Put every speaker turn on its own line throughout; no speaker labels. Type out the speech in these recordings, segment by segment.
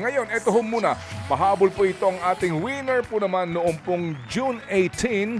Ngayon, ito ho muna. Pahabol po ito ang ating winner po naman noong pong June 18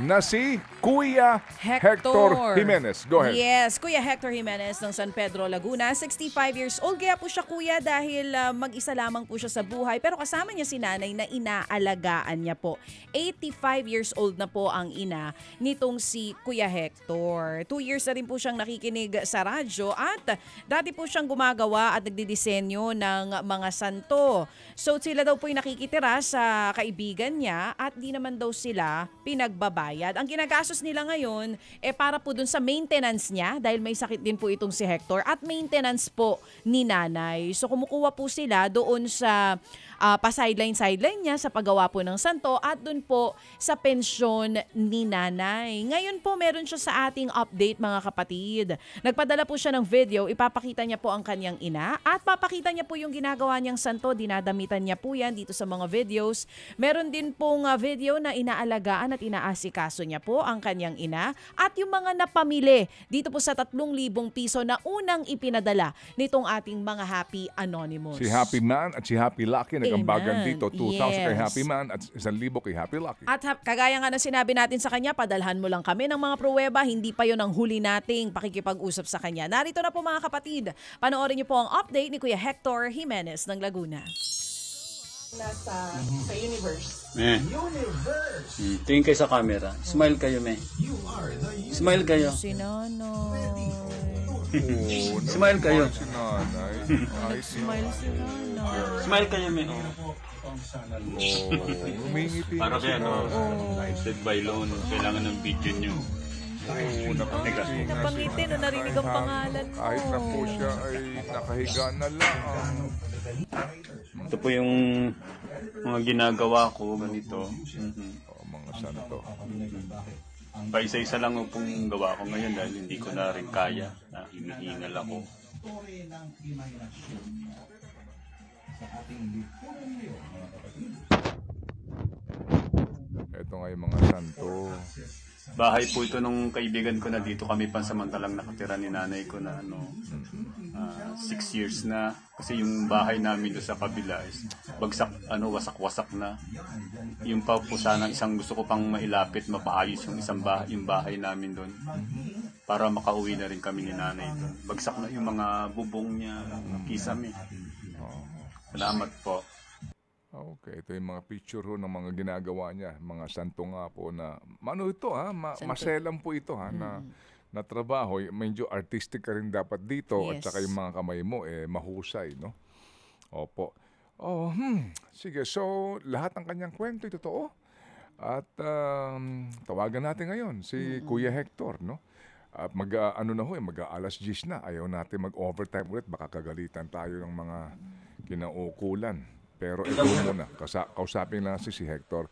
na si Kuya Hector Jimenez. Go ahead.
Yes, Kuya Hector Jimenez ng San Pedro, Laguna. 65 years old. Kaya po siya kuya dahil mag-isa lamang po siya sa buhay. Pero kasama niya si nanay na inaalagaan niya po. 85 years old na po ang ina nitong si Kuya Hector. 2 years na rin po siyang nakikinig sa radyo at dati po siyang gumagawa at nagdidisenyo ng mga santo. So sila daw po yung nakikitira sa kaibigan niya at di naman daw sila pinagbabayad. Ang ginagastos nila ngayon para po dun sa maintenance niya dahil may sakit din po itong si Hector at maintenance po ni nanay. So kumukuha po sila doon sa pa-sideline niya sa paggawa po ng santo at dun po sa pensyon ni nanay. Ngayon po meron siya sa ating update mga kapatid. Nagpadala po siya ng video, ipapakita niya po ang kanyang ina at papakita niya po yung ginagawa niyang santo. Dinadamitan niya po yan dito sa mga videos. Meron din pong video na inaalagaan at inaasikaso niya po ang kanyang ina at yung mga napamili dito po sa 3,000 piso na unang ipinadala nitong ating mga Happy Anonymous.
Si Happy Man at si Happy Lucky nagambagan dito. 2,000 kay
Yes.
Happy Man at 1,000 kay Happy Lucky.
At kagaya nga na sinabi natin sa kanya, padalhan mo lang kami ng mga pruweba, hindi pa yon ang huli nating pakikipag-usap sa kanya. Narito na po mga kapatid, panoorin niyo po ang update ni Kuya Hector Jimenez ng Laguna.
Sa universe.
Universe. Tingin kayo sa camera. Smile kayo, me. Smile kayo.
Si Nonoy.
Oh,
Smile kayo.
Si nanay. Ay,
Smile si Nonoy.
Smile kayo, me. Oh.
Umingiti
Para
na si
kaya,
nanay.
Said by loan, kailangan ng video nyo.
Oo, napangiti na
Napangiti
si
na narinig ang
nanay.
pangalan mo.
Kahit na po siya ay nakahiga na lang.
Ito po yung mga ginagawa ko, ganito.
Oh, mga santo.
Paisa-isa lang yung pong gawa ko ngayon dahil hindi ko na rin kaya. Hinihingal ako.
Ito nga yung mga santo.
Bahay po ito nung kaibigan ko na dito kami pansamantalang nakatira ni nanay ko na 6 years na. Kasi yung bahay namin doon sa kabila is bagsak, wasak-wasak na. Yung pa po sana isang gusto ko pang mailapit, mapaayos yung yung bahay namin doon. Para makauwi na rin kami ni nanay doon. Bagsak na yung mga bubong niya, kisame. Salamat po.
Okay, ito yung mga picture ho ng mga ginagawa niya, mga santo nga po na, ito maselam po ito na trabaho, medyo artistic ka rin dapat dito at
Yes.
saka yung mga kamay mo, mahusay, no? Opo. Sige, so lahat ng kanyang kwento, totoo. At tawagan natin ngayon si Kuya Hector, no? At mag-alas 10 na, ayaw natin mag-overtime ulit, baka kagalitan tayo ng mga kinaukulan. Pero ito muna, kausapin lang si Hector.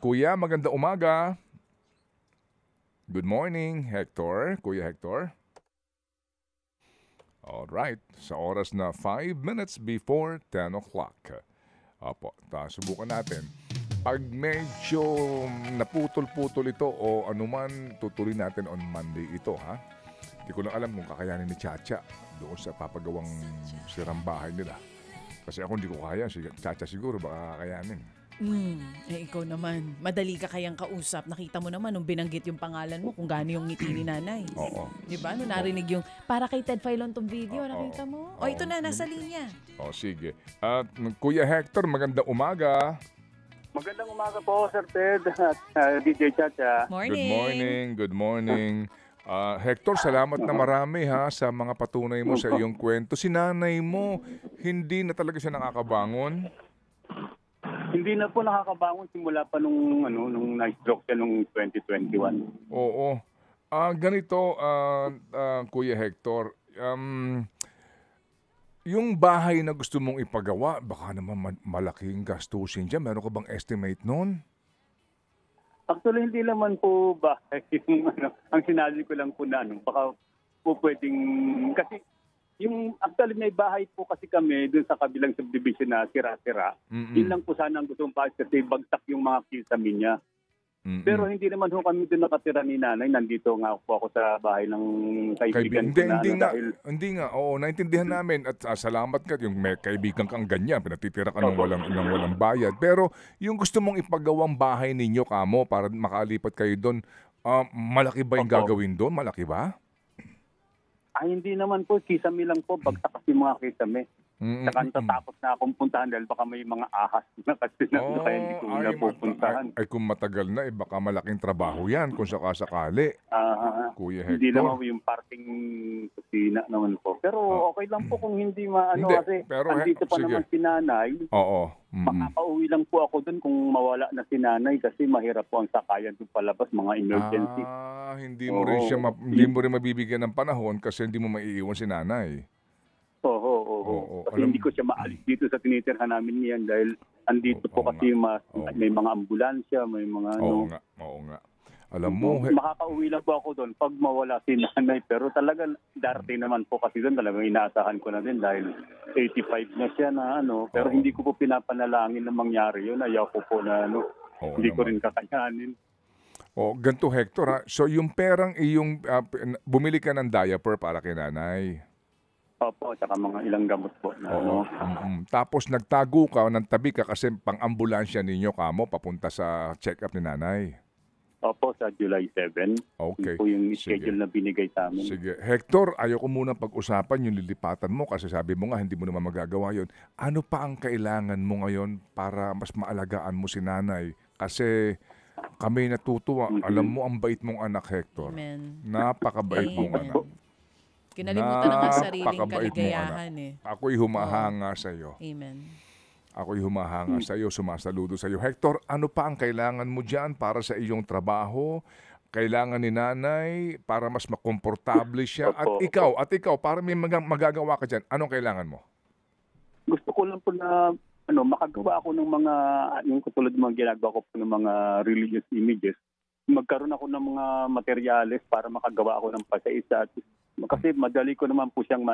Kuya, maganda umaga. Good morning, Hector. Kuya Hector. Alright, sa oras na 5 minutes before 10 o'clock. Opo, subukan natin. Pag medyo naputol-putol ito o anuman, tutuloy natin on Monday ito, ha? Hindi ko lang alam kung kakayanin ni Chacha doon sa papagawang sirang bahay nila. Kasi ako hindi ko kaya. Si Chacha siguro baka kakayanin.
Ikaw naman, madali ka kayang kausap. Nakita mo naman nung binanggit yung pangalan mo kung gaano yung ngiti ni nanay.
Oo.
Diba? Nung narinig yung, para kay Ted Filon tong video,
Oo.
nakita mo?
Oo.
Ito na, nasa linya.
Sige. At Kuya Hector, magandang umaga.
Magandang umaga po, Sir Ted at DJ Chacha.
Morning.
Good morning. Hector, salamat na marami sa mga patunay mo sa iyong kwento. Si nanay mo, hindi na talaga siya nakakabangon?
Hindi na po nakakabangon simula pa nung na-stroke siya nung 2021.
Oo. Ganito, Kuya Hector, yung bahay na gusto mong ipagawa, baka naman malaking gastusin dyan. Meron ka bang estimate nun?
Actually, hindi naman po ba ang sinabi ko lang po na baka po pwedeng, kasi actually may bahay po kasi kami dun sa kabilang subdivision na sira-sira. Yun lang po sana ang gusto mong paayos kasi bagsak yung mga kisame niya. Pero hindi naman ho kami doon nakatira ni nanay. Nandito nga po ako sa bahay ng kaibigan ko na
Hindi nga. Oo, naintindihan namin at salamat ka yung may kaibigan kang ganyan, pinatitira ka ng walang bayad. Pero yung gusto mong ipagawang bahay ninyo kamo para makalipat kayo doon, malaki ba yung gagawin doon? Malaki ba?
Ay, hindi naman po. Kisame lang po. Bagsak kasi mga kisame. Saka natatakot na akong puntahan dahil baka may mga ahas na kasi kaya hindi ko na pupuntahan.
Ay, kung matagal na, baka malaking trabaho yan kung sakasakali. Kuya Hector.
Hindi naman yung parking kusina naman po. Pero okay lang po kung hindi
Hindi,
kasi
pero,
andito pa
sige.
naman si nanay.
Oo.
Makakauwi lang po ako doon kung mawala na si nanay kasi mahirap po ang sakayan doon palabas, mga emergency.
Hindi mo rin siya hindi mo rin mabibigyan ng panahon kasi hindi mo maiiwan si nanay.
Oo. Kasi hindi ko siya maalis dito sa tinitirhan namin niyan dahil andito po kasi may mga ambulansya, may mga
Oo nga. Alam mo,
makakauwi lang po ako doon pag mawala si nanay. Pero talagang darating naman po kasi doon talagang inaasahan ko na din dahil 85 na siya na Pero hindi ko po pinapanalangin na mangyari yun. Ayaw ko po na hindi ko rin kakayanin.
Ganito Hector ha. So yung perang iyong bumili ka ng diaper para kay nanay.
Opo, tsaka mga ilang gamot po.
Tapos nagtago ka, tabi ka kasi pang-ambulansya ninyo kamo papunta sa check-up ni nanay.
Opo, sa July 7.
Okay.
Yun po yung schedule na binigay sa amin.
Sige. Hector, ayoko muna pag-usapan yung lilipatan mo kasi sabi mo nga hindi mo naman magagawa yun. Ano pa ang kailangan mo ngayon para mas maalagaan mo si nanay? Kasi kami natutuwa. Alam mo, ang bait mong anak, Hector.
Amen.
Napakabait mong anak.
Kinalimutan na nga sariling kaligayahan eh.
Ako'y humahanga sa iyo.
Amen.
Ako'y humahanga sa iyo, sumasaludo sa iyo. Hector, ano pa ang kailangan mo dyan para sa iyong trabaho? Kailangan ni nanay para mas makomportable siya. At ikaw, para may magagawa ka dyan, anong kailangan mo?
Gusto ko lang po na makagawa ako ng mga, yung katulad mga ginagawa ko po ng mga religious images. Magkaroon ako ng mga materyales para makagawa ako ng pasaisa. Kasi madali ko naman po siyang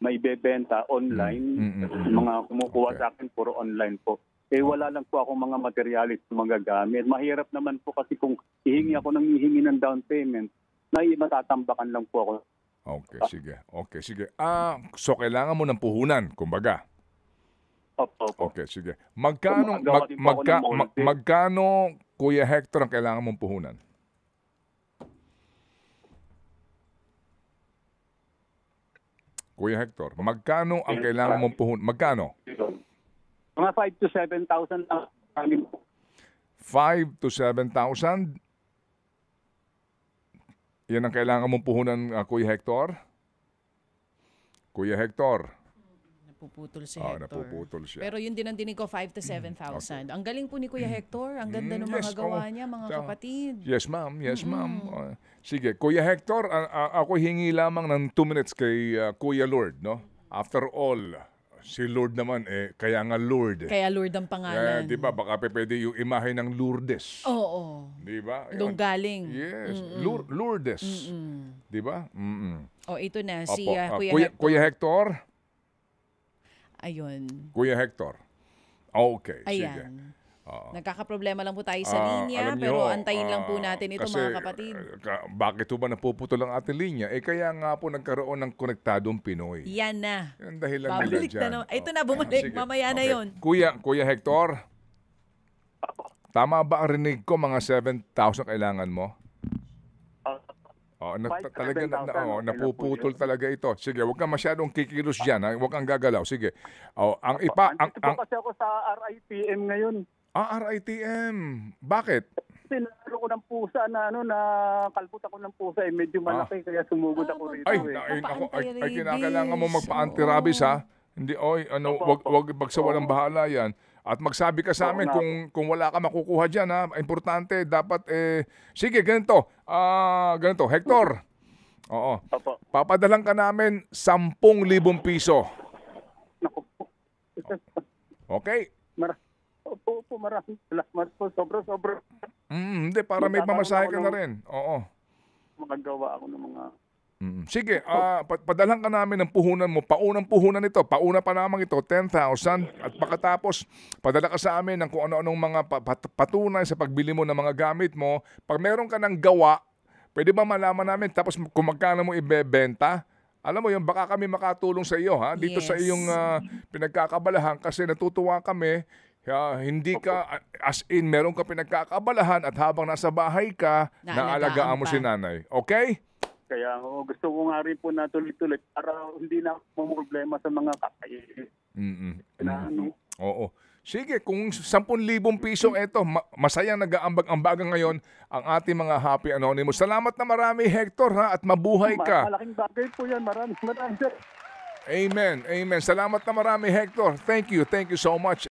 maibebenta online. Mga kumukuha sa akin, puro online po. Wala lang po akong mga materialis na magagamit. Mahirap naman po kasi kung hihingi ng down payment, matatambakan lang po ako.
Okay, sige. So kailangan mo ng puhunan, kumbaga.
Opo.
Okay, sige. Magkano, Kuya Hector, ang kailangan mong puhunan? Kuya Hector, magkano ang kailangan mong puhunan? Magkano?
Mga 5,000 to 7,000 lang.
5,000 to 7,000? Yan ang kailangan mong puhunan, Kuya Hector? Kuya Hector?
Napuputol si Hector.
Napuputol siya.
Pero yun din ang dinig ko, 5,000 to 7,000. Ang galing po ni Kuya Hector. Ang ganda ng mga gawa niya, mga kapatid.
Yes, ma'am. Sige, Kuya Hector, ako hingi lamang ng 2 minutes kay Kuya Lord, no? After all, si Lord naman, kaya nga Lord.
Kaya Lord ang pangalan.
Di ba? Baka pwede yung imahe ng Lourdes.
Oo.
Di ba?
Doon galing.
Yes. Lourdes. Di ba?
Ito na, si
Opo.
Kuya Hector.
Kuya Hector?
Ayun.
Kuya Hector. Okay, sige.
Ayan. Nagkakaproblema lang po tayo sa linya, pero antayin lang po natin ito, mga kapatid.
Bakit po ba napuputol ang ating linya? Kaya nga po nagkaroon ng konektadong Pinoy.
Yan na.
Yan dahilan
babalik
nila dyan.
na. Ito na, bumalik.
Sige.
Mamaya na yon.
Kuya Hector, tama ba ang rinig ko mga 7,000 kailangan mo? Talaga napuputol talaga ito. Sige, huwag kang masyadong kikilos diyan, huwag kang gagalaw. Sige.
Kasi ako sa RITM ngayon.
RITM. Bakit?
Kasi nalaro ko ng pusa na kalpot ako ng pusa medyo malaki kaya sumugod ako rito.
Ay kinakailangan mo magpa-anti-rabies ha. Hindi wag bagsawalang bahala yan. At magsabi ka sa amin kung wala ka makukuha diyan ha. Importante dapat sige ganito. Ganito, Hector. Oo. Papadalan ka namin 10,000 piso.
Naku po.
Okay?
Opo, maraming salamat po. Sobra.
Hindi, para may pamasahe ka na rin. Oo.
Magagawa ako ng mga
Sige, padalhan ka namin ng puhunan mo. Paunang puhunan ito. Pauna pa lamang ito, 10,000. At pagkatapos, padala ka sa amin ng kung ano-anong mga patunay sa pagbili mo ng mga gamit mo. Pag meron ka ng gawa, pwede ba malaman namin? Tapos kung magkano mo ibebenta? Alam mo yun, baka kami makatulong sa iyo, ha? Dito sa
Yes.
iyong pinagkakabalahan kasi natutuwa kami. Hindi ka, as in, meron ka pinagkakabalahan at habang nasa bahay ka, naalagaan mo
pa.
si nanay. Okay?
Kaya gusto ko nga rin po na tuloy-tuloy para hindi na ako problema sa mga kakailis. Na ano,
Oo. Sige, kung 10,000 piso ito, masayang nag-aambag-ambagan ngayon ang ating mga Happy Anonymous. Salamat na marami, Hector, ha? At mabuhay ka.
malaking bagay po yan. Maraming sir.
Amen. Amen. Salamat na marami, Hector. Thank you so much.